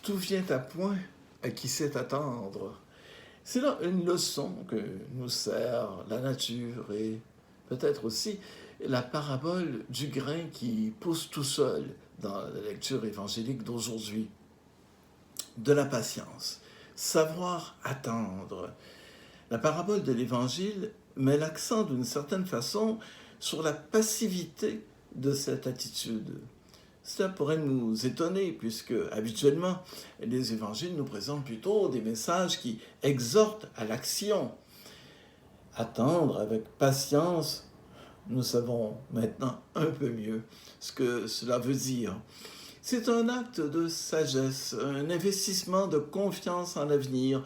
tout vient à point à qui sait attendre. C'est là une leçon que nous sert la nature et peut-être aussi la parabole du grain qui pousse tout seul dans la lecture évangélique d'aujourd'hui. De la patience, savoir attendre. La parabole de l'Évangile met l'accent d'une certaine façon sur la passivité de cette attitude. Cela pourrait nous étonner puisque habituellement les évangiles nous présentent plutôt des messages qui exhortent à l'action. Attendre avec patience, nous savons maintenant un peu mieux ce que cela veut dire. C'est un acte de sagesse, un investissement de confiance en l'avenir,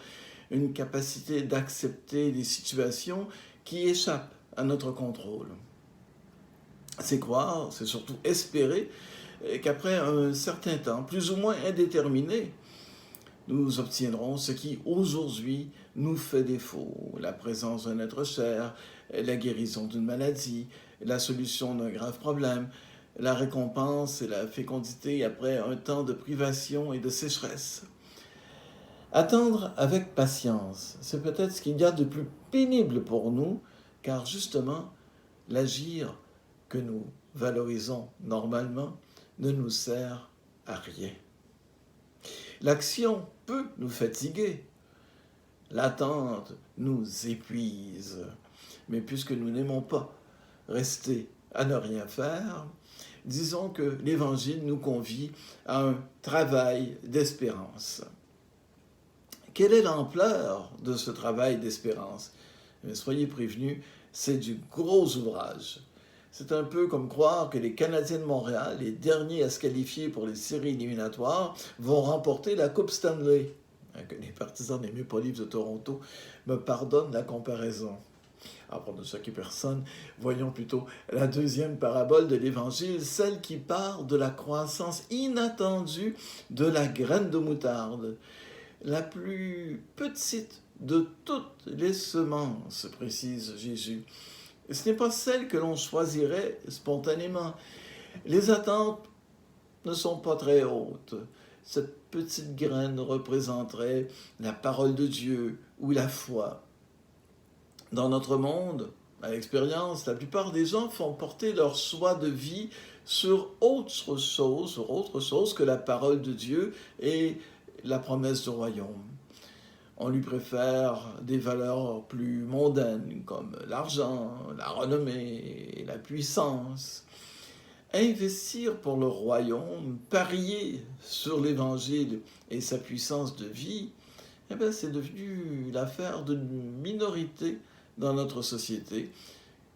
une capacité d'accepter des situations qui échappent à notre contrôle. C'est croire, c'est surtout espérer qu'après un certain temps, plus ou moins indéterminé, nous obtiendrons ce qui aujourd'hui nous fait défaut, la présence d'un être cher, la guérison d'une maladie, la solution d'un grave problème, la récompense et la fécondité après un temps de privation et de sécheresse. Attendre avec patience, c'est peut-être ce qu'il y a de plus pénible pour nous, car justement, l'agir que nous valorisons normalement ne nous sert à rien. L'action peut nous fatiguer, l'attente nous épuise, mais puisque nous n'aimons pas rester à ne rien faire, disons que l'Évangile nous convie à un travail d'espérance. Quelle est l'ampleur de ce travail d'espérance? Soyez prévenus, c'est du gros ouvrage. C'est un peu comme croire que les Canadiens de Montréal, les derniers à se qualifier pour les séries éliminatoires, vont remporter la Coupe Stanley. Que les partisans des Maple Leafs de Toronto me pardonnent la comparaison. Alors, pour ne choquer personne, voyons plutôt la deuxième parabole de l'Évangile, celle qui part de la croissance inattendue de la graine de moutarde, la plus petite de toutes les semences, précise Jésus. Ce n'est pas celle que l'on choisirait spontanément. Les attentes ne sont pas très hautes. Cette petite graine représenterait la parole de Dieu ou la foi. Dans notre monde, à l'expérience, la plupart des gens font porter leur choix de vie sur autre chose que la parole de Dieu et la promesse du royaume. On lui préfère des valeurs plus mondaines comme l'argent, la renommée, la puissance. Investir pour le royaume, parier sur l'Évangile et sa puissance de vie, c'est devenu l'affaire d'une minorité dans notre société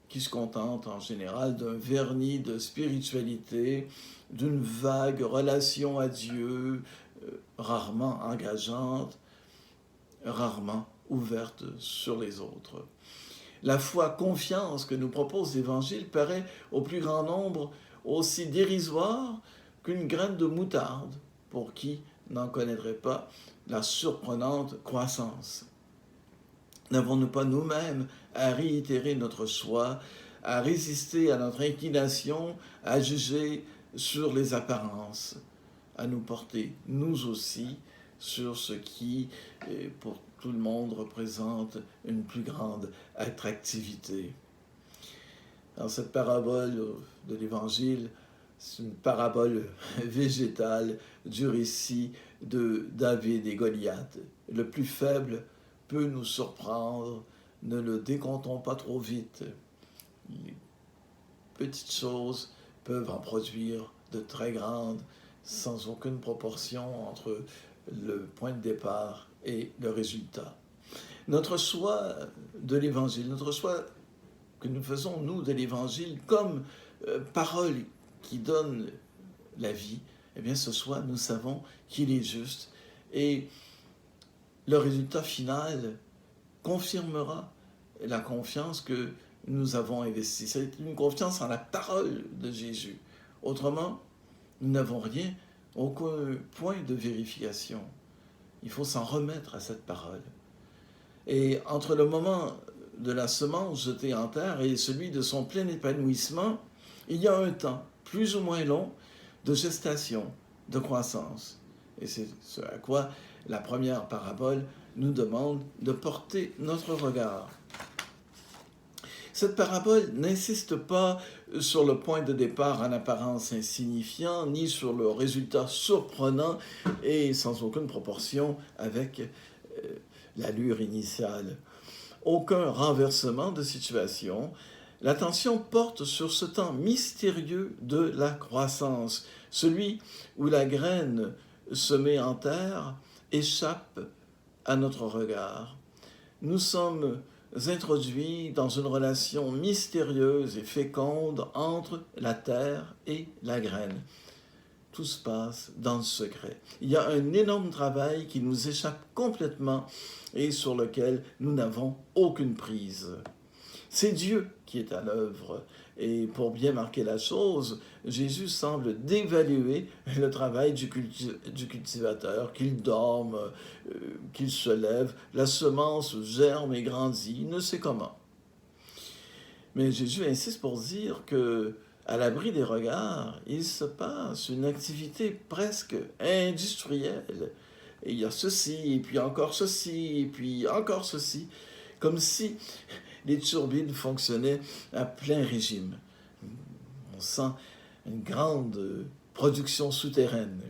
qui se contente en général d'un vernis de spiritualité, d'une vague relation à Dieu, rarement engageante, rarement ouverte sur les autres. La foi confiance que nous propose l'Évangile paraît au plus grand nombre aussi dérisoire qu'une graine de moutarde pour qui n'en connaîtrait pas la surprenante croissance. N'avons-nous pas nous-mêmes à réitérer notre choix, à résister à notre inclination, à juger sur les apparences, à nous porter, nous aussi, sur ce qui, pour tout le monde, représente une plus grande attractivité. Dans cette parabole de l'Évangile, c'est une parabole végétale du récit de David et Goliath. Le plus faible peut nous surprendre, ne le décomptons pas trop vite. Les petites choses peuvent en produire de très grandes, sans aucune proportion entre le point de départ et le résultat. Notre choix de l'Évangile, notre choix que nous faisons, nous, de l'Évangile, comme parole qui donne la vie, eh bien, ce choix, nous savons qu'il est juste. Et le résultat final confirmera la confiance que nous avons investie. C'est une confiance en la parole de Jésus. Autrement, nous n'avons rien, aucun point de vérification. Il faut s'en remettre à cette parole. Et entre le moment de la semence jetée en terre et celui de son plein épanouissement, il y a un temps, plus ou moins long, de gestation, de croissance. Et c'est ce à quoi la première parabole nous demande de porter notre regard. Cette parabole n'insiste pas sur le point de départ en apparence insignifiant, ni sur le résultat surprenant et sans aucune proportion avec l'allure initiale. Aucun renversement de situation. L'attention porte sur ce temps mystérieux de la croissance, celui où la graine semée en terre échappe à notre regard. Nous sommes introduits dans une relation mystérieuse et féconde entre la terre et la graine. Tout se passe dans le secret. Il y a un énorme travail qui nous échappe complètement et sur lequel nous n'avons aucune prise. C'est Dieu qui est à l'œuvre. Et pour bien marquer la chose, Jésus semble dévaluer le travail du cultivateur, qu'il dorme, qu'il se lève, la semence germe et grandit, il ne sait comment. Mais Jésus insiste pour dire que, à l'abri des regards, il se passe une activité presque industrielle. Et il y a ceci, et puis encore ceci, et puis encore ceci, comme si les turbines fonctionnaient à plein régime. On sent une grande production souterraine.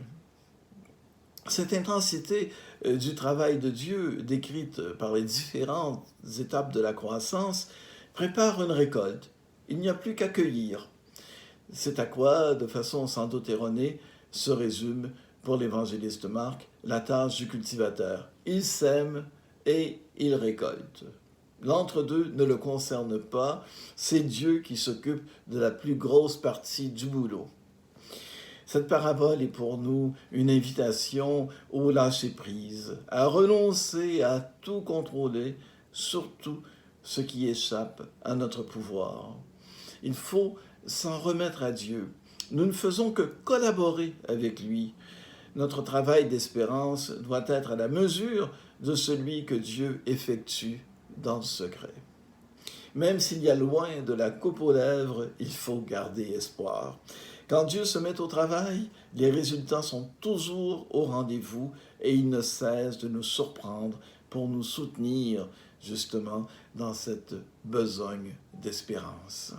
Cette intensité du travail de Dieu, décrite par les différentes étapes de la croissance, prépare une récolte. Il n'y a plus qu'à cueillir. C'est à quoi, de façon sans doute erronée, se résume, pour l'évangéliste Marc, la tâche du cultivateur. Il sème et il récolte. L'entre-deux ne le concerne pas, c'est Dieu qui s'occupe de la plus grosse partie du boulot. Cette parabole est pour nous une invitation au lâcher-prise, à renoncer à tout contrôler, surtout ce qui échappe à notre pouvoir. Il faut s'en remettre à Dieu. Nous ne faisons que collaborer avec lui. Notre travail d'espérance doit être à la mesure de celui que Dieu effectue dans le secret. Même s'il y a loin de la coupe aux lèvres, il faut garder espoir. Quand Dieu se met au travail, les résultats sont toujours au rendez-vous et il ne cesse de nous surprendre pour nous soutenir justement dans cette besogne d'espérance.